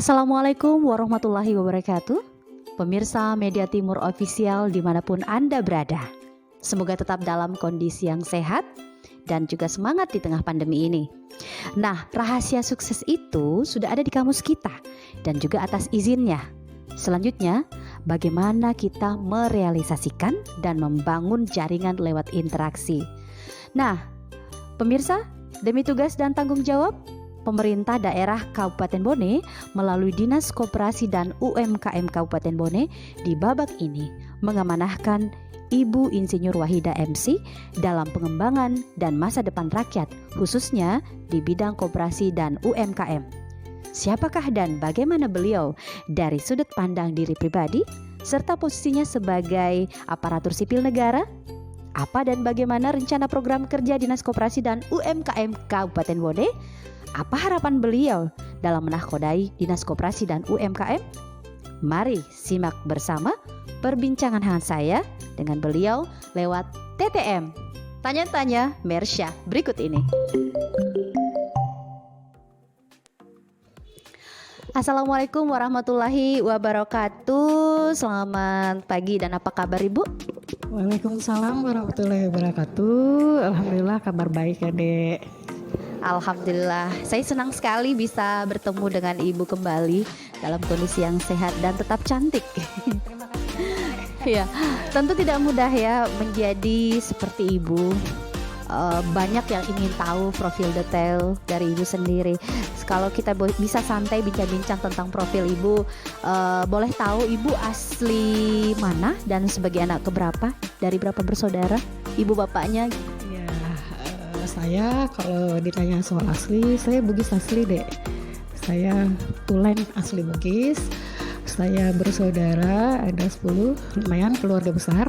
Assalamualaikum warahmatullahi wabarakatuh. Pemirsa Media Timur Official dimanapun Anda berada, semoga tetap dalam kondisi yang sehat dan juga semangat di tengah pandemi ini. Nah, rahasia sukses itu sudah ada di kamus kita dan juga atas izinnya. Selanjutnya, bagaimana kita merealisasikan dan membangun jaringan lewat interaksi. Nah, pemirsa, demi tugas dan tanggung jawab, pemerintah daerah Kabupaten Bone melalui Dinas Koperasi dan UMKM Kabupaten Bone di babak ini mengamanahkan Ibu Insinyur Wahida MC dalam pengembangan dan masa depan rakyat, khususnya di bidang koperasi dan UMKM. Siapakah dan bagaimana beliau dari sudut pandang diri pribadi serta posisinya sebagai aparatur sipil negara? Apa dan bagaimana rencana program kerja Dinas Koperasi dan UMKM Kabupaten Bone? Apa harapan beliau dalam menahkodai Dinas Koperasi dan UMKM? Mari simak bersama perbincangan hangat saya dengan beliau lewat TTM Tanya-Tanya Mersya berikut ini. Assalamualaikum warahmatullahi wabarakatuh. Selamat pagi dan apa kabar Ibu? Waalaikumsalam warahmatullahi wabarakatuh. Alhamdulillah kabar baik ya Dek. Alhamdulillah, saya senang sekali bisa bertemu dengan Ibu kembali dalam kondisi yang sehat dan tetap cantik. Terima kasih. Ya, tentu tidak mudah ya menjadi seperti Ibu. Banyak yang ingin tahu profil detail dari Ibu sendiri. Kalau kita bisa santai bincang-bincang tentang profil Ibu, boleh tahu Ibu asli mana dan sebagai anak keberapa, dari berapa bersaudara, Ibu bapaknya? Saya kalau ditanya soal asli, saya Bugis asli Dek. Saya Tulen asli Bugis. Saya bersaudara ada 10, lumayan keluarga besar.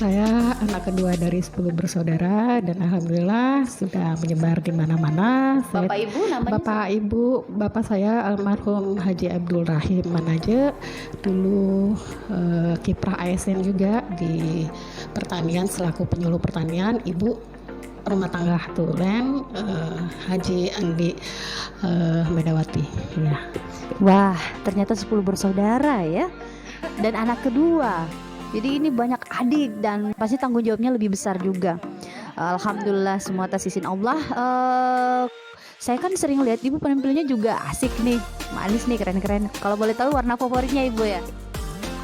Saya anak kedua dari 10 bersaudara dan alhamdulillah sudah menyebar di mana-mana. Bapak Ibu namanya? Bapak saya almarhum Haji Abdul Rahim Manaje, dulu kiprah ASN juga di pertanian selaku penyuluh pertanian. Ibu rumah tangga Tulen, Haji Andi Medawati ya. Wah, ternyata 10 bersaudara ya. Dan anak kedua. Jadi ini banyak adik dan pasti tanggung jawabnya lebih besar juga. Alhamdulillah semua atas izin Allah. Saya kan sering lihat Ibu penampilnya juga asik nih, manis nih, keren-keren. Kalau boleh tahu warna favoritnya Ibu ya?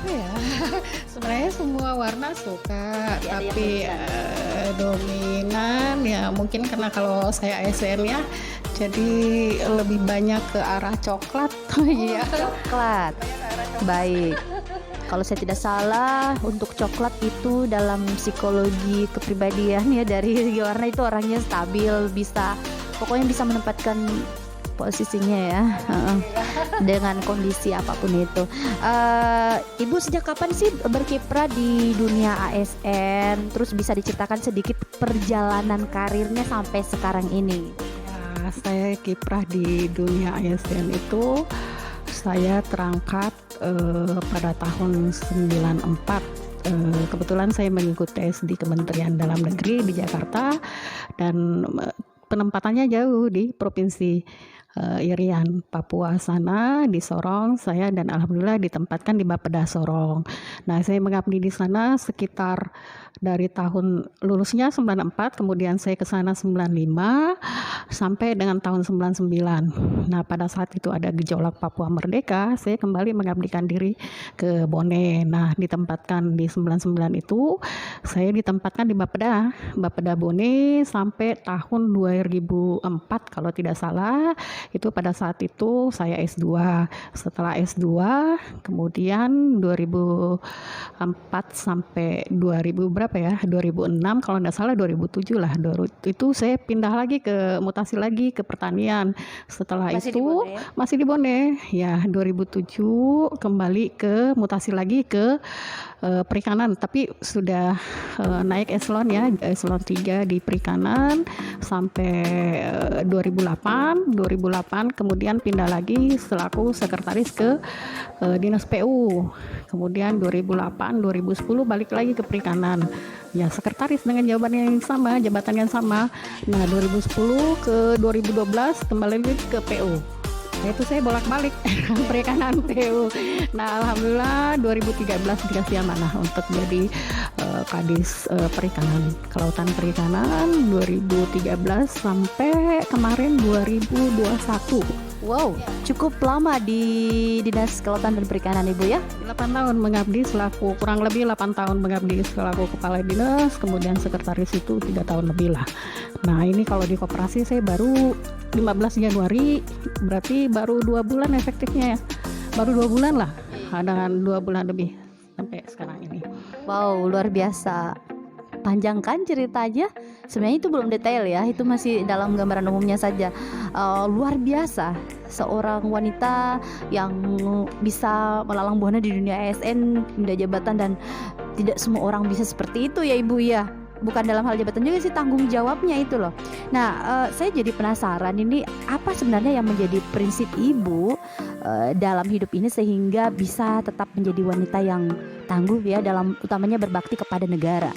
Ya, sebenarnya semua warna suka, ya, tapi dominan ya mungkin karena kalau saya ASN ya, jadi lebih banyak ke arah coklat. Iya. Coklat. Baik. Kalau saya tidak salah, untuk coklat itu dalam psikologi kepribadian ya, dari segi warna itu orangnya stabil, pokoknya bisa menempatkan posisinya ya, dengan kondisi apapun itu. Ibu sejak kapan sih berkiprah di dunia ASN? Terus bisa diceritakan sedikit perjalanan karirnya sampai sekarang ini? Ya, saya kiprah di dunia ASN itu saya terangkat pada tahun 94. Kebetulan saya mengikuti tes di Kementerian Dalam Negeri di Jakarta dan penempatannya jauh di provinsi Irian, Papua sana di Sorong. Saya dan alhamdulillah ditempatkan di Bapeda Sorong. Nah, saya mengabdi di sana sekitar dari tahun lulusnya 94, kemudian saya ke sana 95 sampai dengan tahun 99. Nah, pada saat itu ada gejolak Papua Merdeka, saya kembali mengabdikan diri ke Bone. Nah, ditempatkan di 99 itu saya ditempatkan di Bapeda Bone sampai tahun 2004 kalau tidak salah. Itu pada saat itu saya S2. Setelah S2 kemudian 2004 sampai 2000 berapa ya, 2006 kalau tidak salah, 2007 lah, itu saya pindah lagi mutasi lagi ke pertanian. Setelah masih itu masih di Bone ya, 2007 kembali ke mutasi lagi ke perikanan, tapi sudah naik eselon ya, eselon 3 di perikanan sampai 2008 kemudian pindah lagi selaku sekretaris ke Dinas PU. Kemudian 2008 2010 balik lagi ke perikanan. Ya, sekretaris dengan jabatan yang sama. Nah, 2010 ke 2012 kembali lagi ke PU. Itu saya bolak-balik perikanan PU. Nah, alhamdulillah 2013 dikasih amanah untuk jadi Kadis Perikanan, Kelautan Perikanan 2013 sampai kemarin 2021. Wow, cukup lama di Dinas Kelautan dan Perikanan Ibu ya? 8 tahun mengabdi selaku, kurang lebih 8 tahun mengabdi selaku kepala dinas, kemudian sekretaris itu 3 tahun lebih lah. Nah, ini kalau di koperasi saya baru 15 Januari, berarti baru 2 bulan efektifnya ya. Baru 2 bulan lah, dengan 2 bulan lebih sampai sekarang ini. Wow, luar biasa. Panjang kan ceritanya? Sebenarnya itu belum detail ya, itu masih dalam gambaran umumnya saja. Luar biasa, seorang wanita yang bisa melalang buana di dunia ASN, dunia jabatan, dan tidak semua orang bisa seperti itu ya Ibu ya. Bukan dalam hal jabatan juga sih, tanggung jawabnya itu loh. Nah, saya jadi penasaran ini apa sebenarnya yang menjadi prinsip Ibu dalam hidup ini sehingga bisa tetap menjadi wanita yang tangguh ya, dalam utamanya berbakti kepada negara.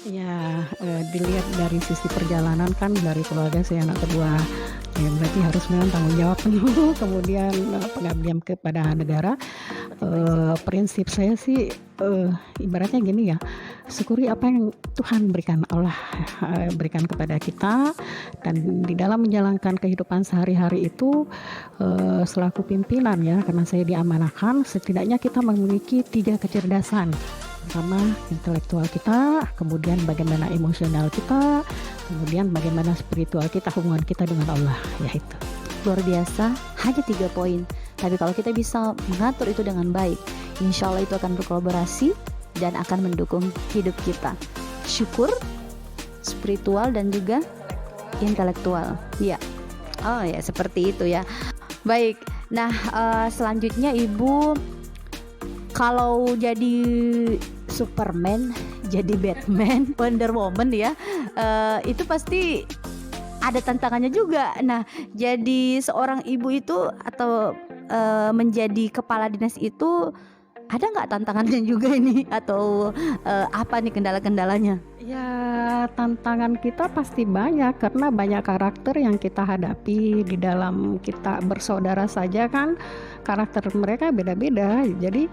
Ya, dilihat dari sisi perjalanan kan, dari keluarga saya anak kedua, ya berarti harus memang tanggung jawab penuh, kemudian pengabdian kepada negara. Prinsip saya sih ibaratnya gini ya, syukuri apa yang Tuhan berikan, Allah berikan kepada kita, dan di dalam menjalankan kehidupan sehari-hari itu selaku pimpinan ya, karena saya diamanahkan, setidaknya kita memiliki 3 kecerdasan. Pertama, intelektual kita, kemudian bagaimana emosional kita, kemudian bagaimana spiritual kita, hubungan kita dengan Allah, ya itu. Luar biasa, hanya 3 poin. Tapi kalau kita bisa mengatur itu dengan baik, insya Allah itu akan berkolaborasi dan akan mendukung hidup kita. Syukur, spiritual, dan juga intelektual. Ya, oh ya seperti itu ya. Baik, nah selanjutnya Ibu, kalau jadi Superman, jadi Batman, Wonder Woman ya, itu pasti ada tantangannya juga. Nah, jadi seorang ibu itu atau menjadi kepala dinas itu ada nggak tantangannya juga ini, atau apa nih kendala-kendalanya? Ya, tantangan kita pasti banyak karena banyak karakter yang kita hadapi di dalam kita bersaudara saja kan, karakter mereka beda-beda. Jadi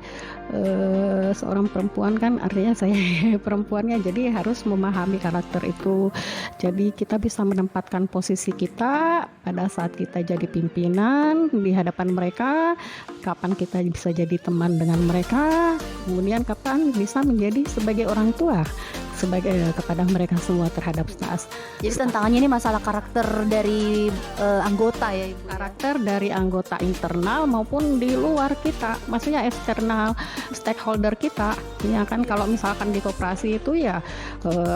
seorang perempuan kan, artinya saya perempuannya, jadi harus memahami karakter itu. Jadi kita bisa menempatkan posisi kita pada saat kita jadi pimpinan di hadapan mereka, kapan kita bisa jadi teman dengan mereka, kemudian kapan bisa menjadi sebagai orang tua sebagai kepada mereka semua terhadap staff. Jadi tantangannya ini masalah karakter dari anggota ya Ibu. Karakter dari anggota internal maupun di luar kita, maksudnya eksternal stakeholder kita. Ya kan, kalau misalkan di koperasi itu ya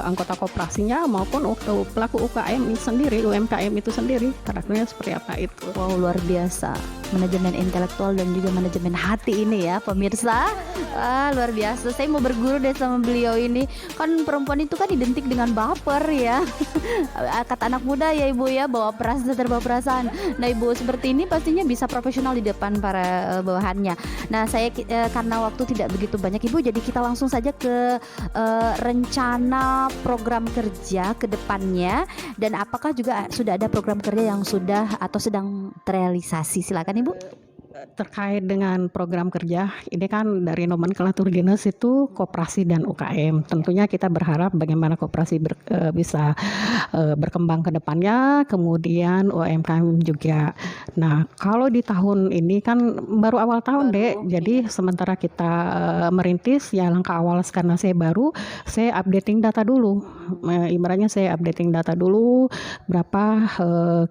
anggota koperasinya maupun pelaku UKM itu sendiri, UMKM itu sendiri, karakternya seperti apa itu. Wow, luar biasa. Manajemen intelektual dan juga manajemen hati ini ya pemirsa. Luar biasa. Saya mau berguru deh sama beliau ini. Kan perempuan itu kan identik dengan baper ya. Kata anak muda ya Ibu ya, bawa perasaan terbawa perasaan. Nah Ibu seperti ini pastinya bisa profesional di depan para bawahannya. Nah saya karena waktu tidak begitu banyak Ibu, jadi kita langsung saja ke rencana program kerja ke depannya, dan apakah juga sudah ada program kerja yang sudah atau sedang terrealisasi. Silakan Ibu. Terkait dengan program kerja, ini kan dari nomenklatur dinas itu koperasi dan UKM. Tentunya kita berharap bagaimana koperasi bisa berkembang ke depannya, kemudian UMKM juga. Nah, kalau di tahun ini kan baru awal tahun Dek, jadi sementara kita merintis, ya langkah awal karena saya baru, saya updating data dulu. Ibaratnya saya updating data dulu, berapa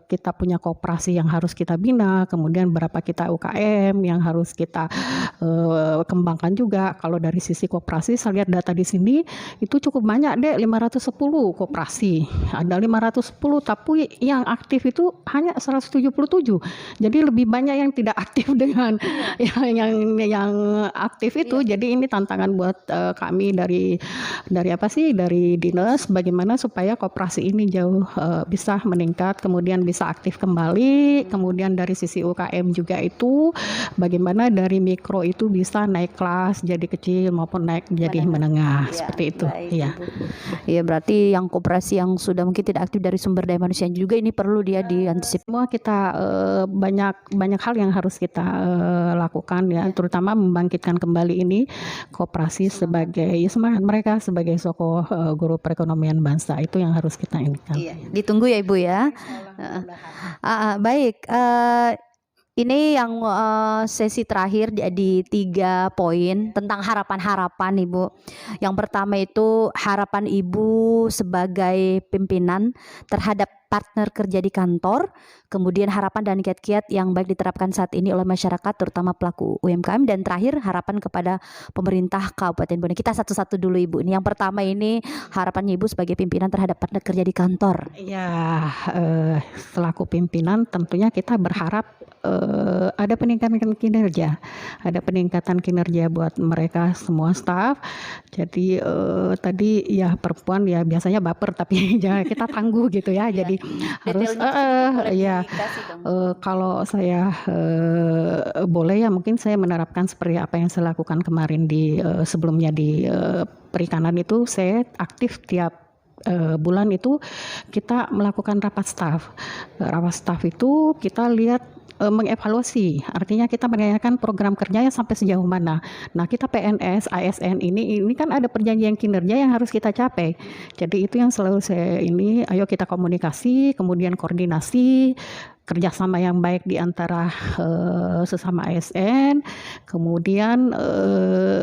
kita punya koperasi yang harus kita bina, kemudian berapa kita UKM yang harus kita kembangkan juga. Kalau dari sisi koperasi, saya lihat data di sini itu cukup banyak Dek, 510 koperasi. Ada 510, tapi yang aktif itu hanya 177. Jadi lebih banyak yang tidak aktif dengan yang aktif itu. Jadi ini tantangan buat kami dari dari dinas, bagaimana supaya koperasi ini jauh bisa meningkat, kemudian bisa aktif kembali. Kemudian dari sisi UKM juga itu itu bagaimana dari mikro itu bisa naik kelas jadi kecil maupun naik jadi menengah Ya, seperti itu. baik, Iya. Ibu. Iya, berarti yang koperasi yang sudah mungkin tidak aktif dari sumber daya manusia juga ini perlu dia diantisipasi. Semua kita banyak hal yang harus kita lakukan ya, terutama membangkitkan kembali ini koperasi sebagai semangat mereka sebagai soko guru perekonomian bangsa, itu yang harus kita inikan. Iya, ditunggu ya Ibu ya. Baik, ini yang sesi terakhir di 3 poin tentang harapan-harapan Ibu. Yang pertama itu harapan Ibu sebagai pimpinan terhadap partner kerja di kantor, kemudian harapan dan kiat-kiat yang baik diterapkan saat ini oleh masyarakat terutama pelaku UMKM, dan terakhir harapan kepada pemerintah Kabupaten Bone. Kita satu-satu dulu Ibu. Ini yang pertama ini harapannya Ibu sebagai pimpinan terhadap partner kerja di kantor. Ya, selaku pimpinan tentunya kita berharap ada peningkatan kinerja buat mereka semua staf. Jadi tadi ya perempuan ya biasanya baper tapi jangan kita tangguh gitu ya. Jadi harus kalau saya boleh ya mungkin saya menerapkan seperti apa yang saya lakukan kemarin di sebelumnya di perikanan itu. Saya aktif tiap bulan itu kita melakukan rapat staf. Rapat staf itu kita lihat mengevaluasi, artinya kita menanyakan program kerjanya sampai sejauh mana. Nah, kita PNS, ASN ini kan ada perjanjian kinerja yang harus kita capai. Jadi itu yang selalu saya ayo kita komunikasi, kemudian koordinasi, kerjasama yang baik di antara sesama ASN, kemudian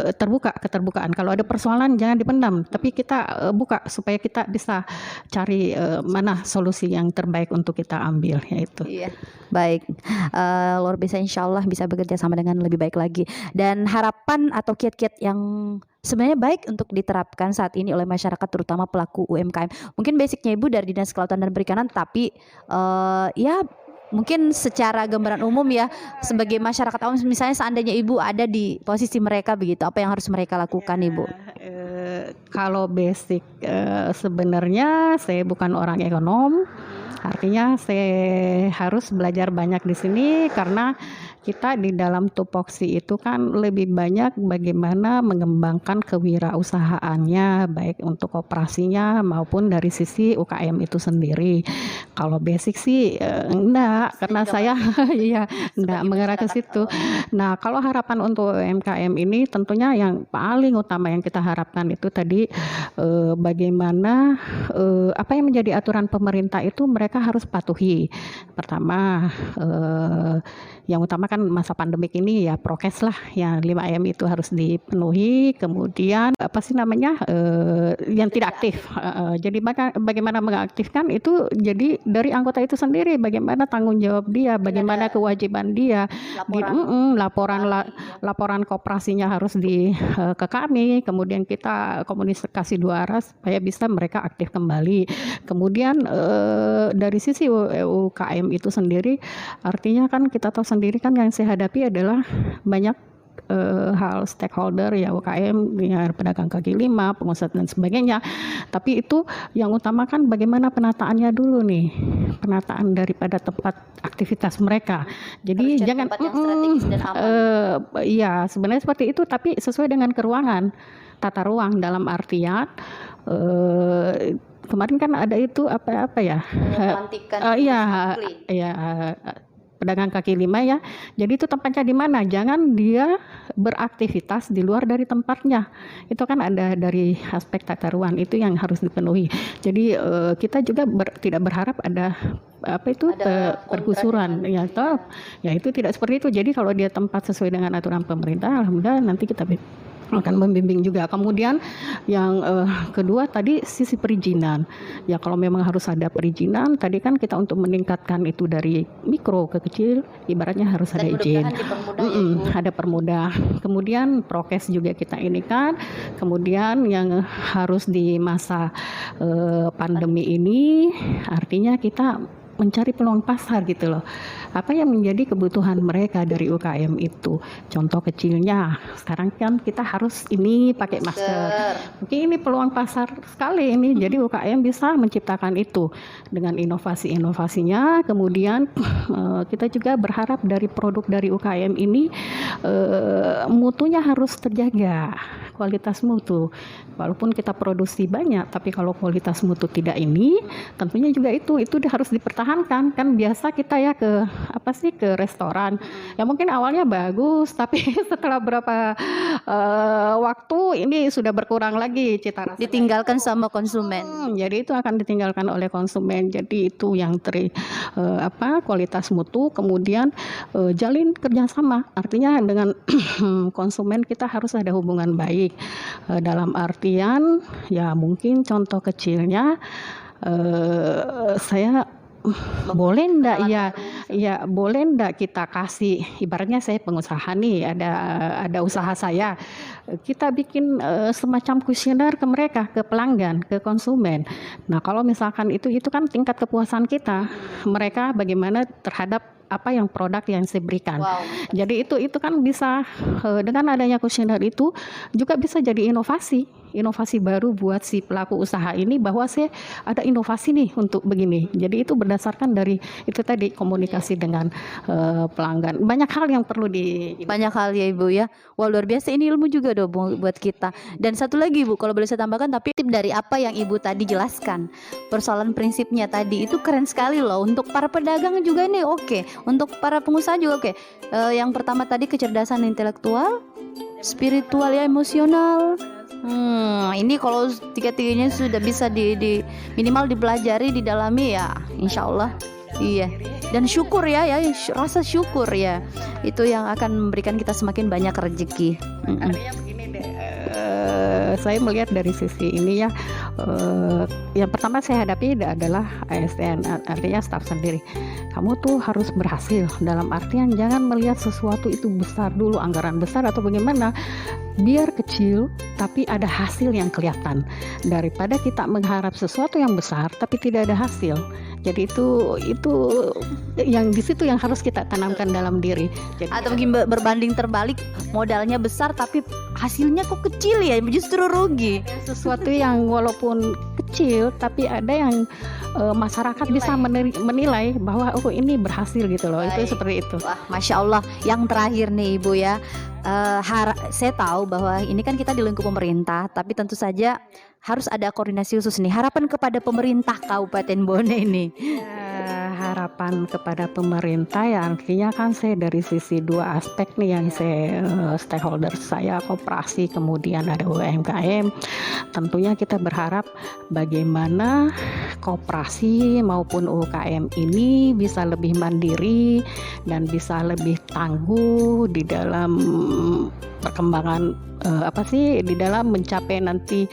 keterbukaan. Kalau ada persoalan jangan dipendam, tapi kita buka supaya kita bisa cari mana solusi yang terbaik untuk kita ambil, yaitu. Iya, baik. Luar biasa, insya Allah bisa bekerja sama dengan lebih baik lagi. Dan harapan atau kiat-kiat yang sebenarnya baik untuk diterapkan saat ini oleh masyarakat terutama pelaku UMKM. Mungkin basicnya Ibu dari Dinas Kelautan dan Perikanan, tapi ya mungkin secara gambaran umum ya sebagai masyarakat awam, misalnya seandainya Ibu ada di posisi mereka begitu, apa yang harus mereka lakukan Ibu? Kalau basic sebenarnya saya bukan orang ekonom, artinya saya harus belajar banyak di sini karena kita di dalam tupoksi itu kan lebih banyak bagaimana mengembangkan kewirausahaannya baik untuk koperasinya maupun dari sisi UKM itu sendiri. Kalau basic sih enggak, karena saya ya enggak mengarah ke situ. Nah, kalau harapan untuk UMKM ini tentunya yang paling utama yang kita harapkan itu tadi bagaimana apa yang menjadi aturan pemerintah itu mereka harus patuhi. Pertama yang utama kan masa pandemik ini ya prokes lah, yang 5M itu harus dipenuhi. Kemudian apa sih namanya yang tidak aktif. Jadi bagaimana mengaktifkan itu jadi dari anggota itu sendiri, bagaimana tanggung jawab dia, bagaimana kewajiban dia. Laporan koperasinya harus ke kami, kemudian kita komunikasi 2 arah supaya bisa mereka aktif kembali. Kemudian dari sisi UKM itu sendiri, artinya kan kita tahu sendiri kan yang saya hadapi adalah banyak hal stakeholder ya, UKM, ya, pedagang kaki lima, pengusaha dan sebagainya. Tapi itu yang utama kan bagaimana penataannya dulu nih, penataan daripada tempat aktivitas mereka. Jadi jangan iya sebenarnya seperti itu, tapi sesuai dengan keruangan, tata ruang dalam artian kemarin kan ada itu apa ya? Pedagang kaki lima ya. Jadi itu tempatnya di mana? Jangan dia beraktivitas di luar dari tempatnya. Itu kan ada dari aspek tata ruang itu yang harus dipenuhi. Jadi kita juga tidak berharap ada pergusuran ya, toh ya itu tidak seperti itu. Jadi kalau dia tempat sesuai dengan aturan pemerintah, alhamdulillah nanti kita akan membimbing juga. Kemudian yang kedua tadi sisi perizinan. Ya kalau memang harus ada perizinan, tadi kan kita untuk meningkatkan itu dari mikro ke kecil, ibaratnya harus ada izin. Ada permudah. Kemudian prokes juga kita ini kan. Kemudian yang harus di masa pandemi ini, artinya kita mencari peluang pasar gitu loh. Apa yang menjadi kebutuhan mereka dari UKM itu. Contoh kecilnya, sekarang kan kita harus ini pakai masker. Mungkin ini peluang pasar sekali ini. Jadi UKM bisa menciptakan itu dengan inovasi-inovasinya. Kemudian kita juga berharap dari produk dari UKM ini mutunya harus terjaga, kualitas mutu. Walaupun kita produksi banyak, tapi kalau kualitas mutu tidak ini, tentunya juga itu harus dipertahankan. Kan biasa kita ya ke restoran, ya mungkin awalnya bagus, tapi setelah berapa waktu ini sudah berkurang lagi cita rasa. Ditinggalkan sama konsumen. Jadi itu akan ditinggalkan oleh konsumen. Jadi itu yang kualitas mutu, kemudian jalin kerjasama. Artinya dengan konsumen kita harus ada hubungan baik. Dalam artian ya mungkin contoh kecilnya saya boleh ndak boleh ndak kita kasih, ibaratnya saya pengusaha nih, ada usaha saya, kita bikin semacam kuesioner ke mereka, ke pelanggan, ke konsumen. Nah kalau misalkan itu kan tingkat kepuasan kita, mereka bagaimana terhadap apa yang produk yang saya berikan. Wow. Jadi itu kan bisa dengan adanya kuesioner itu juga bisa jadi inovasi baru buat si pelaku usaha ini, bahwa saya ada inovasi nih untuk begini. Jadi itu berdasarkan dari itu tadi, komunikasi dengan pelanggan. Banyak hal yang perlu Banyak hal ya Ibu ya. Wah luar biasa, ini ilmu juga dong buat kita. Dan satu lagi Bu, kalau boleh saya tambahkan, tapi tip dari apa yang Ibu tadi jelaskan, persoalan prinsipnya tadi itu keren sekali loh. Untuk para pedagang juga ini oke, untuk para pengusaha juga oke. Yang pertama tadi kecerdasan intelektual, spiritual ya, emosional. Ini kalau tiga-tiganya sudah bisa di minimal dipelajari, didalami ya, insya Allah. Iya. Dan syukur ya, rasa syukur ya, itu yang akan memberikan kita semakin banyak rezeki. Artinya begini deh, saya melihat dari sisi ini ya, yang pertama saya hadapi adalah ASN, artinya staf sendiri. Kamu tuh harus berhasil, dalam artian jangan melihat sesuatu itu besar dulu, anggaran besar atau bagaimana. Biar kecil tapi ada hasil yang kelihatan, daripada kita mengharap sesuatu yang besar tapi tidak ada hasil. Jadi itu yang di situ yang harus kita tanamkan dalam diri. Jadi, atau mungkin berbanding terbalik, modalnya besar tapi hasilnya kok kecil ya, justru rugi. Sesuatu yang walaupun kecil tapi ada yang masyarakat bisa menilai bahwa oh ini berhasil gitu loh. Baik. Itu seperti itu. Wah, Masya Allah. Yang terakhir nih Ibu ya, saya tahu bahwa ini kan kita di lingkup pemerintah, tapi tentu saja harus ada koordinasi khusus nih. Harapan kepada pemerintah Kabupaten Bone ini. Harapan kepada pemerintah ya, artinya kan saya dari sisi dua aspek nih yang saya stakeholder saya, koperasi, kemudian ada UMKM. Tentunya kita berharap bagaimana koperasi maupun UKM ini bisa lebih mandiri dan bisa lebih tangguh di dalam perkembangan di dalam mencapai nanti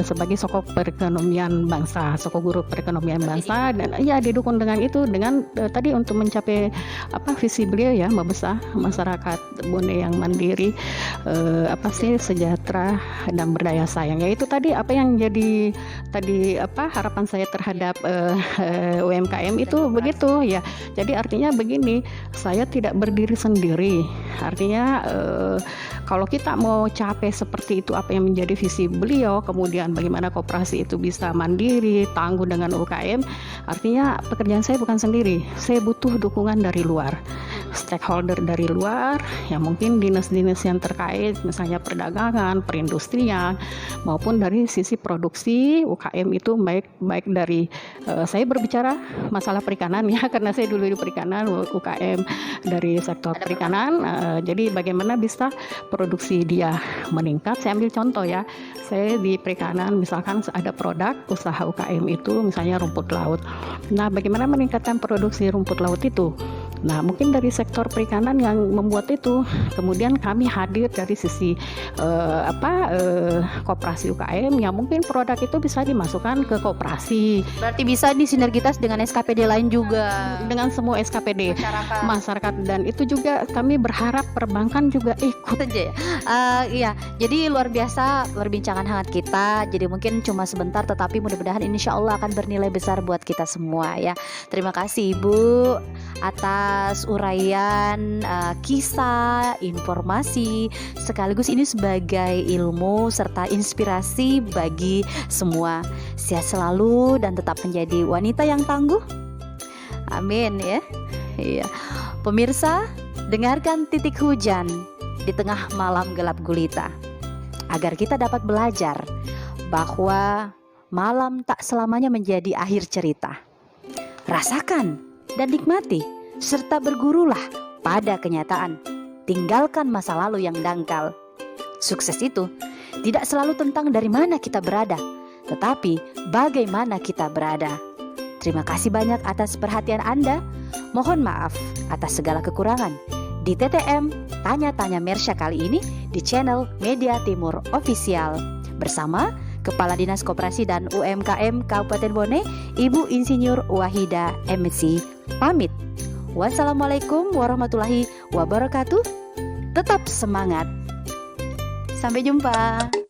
sebagai sokok perekonomian bangsa, sokok guru perekonomian bangsa, dan ya didukung dengan itu, dengan tadi untuk mencapai visi beliau ya, membesar masyarakat Bone yang mandiri, sejahtera dan berdaya saing. Ya itu tadi apa yang jadi tadi harapan saya terhadap UMKM itu begitu ya. Jadi artinya begini, saya tidak berdiri sendiri. Artinya kalau kita mau capai seperti itu, apa yang menjadi visi beliau, kemudian bagaimana koperasi itu bisa mandiri, tangguh dengan UKM, artinya pekerjaan saya bukan sendiri, saya butuh dukungan dari luar, stakeholder dari luar, ya mungkin dinas-dinas yang terkait, misalnya perdagangan, perindustrian, maupun dari sisi produksi UKM itu baik dari saya berbicara masalah perikanan ya, karena saya dulu di perikanan, UKM dari sektor perikanan, jadi bagaimana bisa produksi dia meningkat. Saya ambil contoh ya, saya di perikanan misalkan ada produk usaha UKM itu misalnya rumput laut. Nah bagaimana meningkatkan produksi rumput laut itu? Nah, mungkin dari sektor perikanan yang membuat itu. Kemudian kami hadir dari sisi koperasi UKM yang mungkin produk itu bisa dimasukkan ke koperasi Berarti bisa disinergitas dengan SKPD lain juga. dengan semua SKPD Masyarakat. masyarakat, dan itu juga kami berharap perbankan juga ikut. Saja ya. Iya, jadi luar biasa perbincangan hangat kita. Jadi mungkin cuma sebentar, tetapi mudah-mudahan insya Allah akan bernilai besar buat kita semua ya. Terima kasih Ibu atas uraian kisah, informasi, sekaligus ini sebagai ilmu serta inspirasi bagi semua. Sehat selalu dan tetap menjadi wanita yang tangguh. Amin ya. Iya. Pemirsa, dengarkan titik hujan di tengah malam gelap gulita, agar kita dapat belajar bahwa malam tak selamanya menjadi akhir cerita. Rasakan dan nikmati, serta bergurulah pada kenyataan. Tinggalkan masa lalu yang dangkal. Sukses itu tidak selalu tentang dari mana kita berada, tetapi bagaimana kita berada. Terima kasih banyak atas perhatian Anda. Mohon maaf atas segala kekurangan. Di TTM Tanya-Tanya Mersya kali ini di channel Media Timur Official bersama Kepala Dinas Koperasi dan UMKM Kabupaten Bone, Ibu Insinyur Wahida MC pamit. Wassalamualaikum warahmatullahi wabarakatuh. Tetap semangat. Sampai jumpa.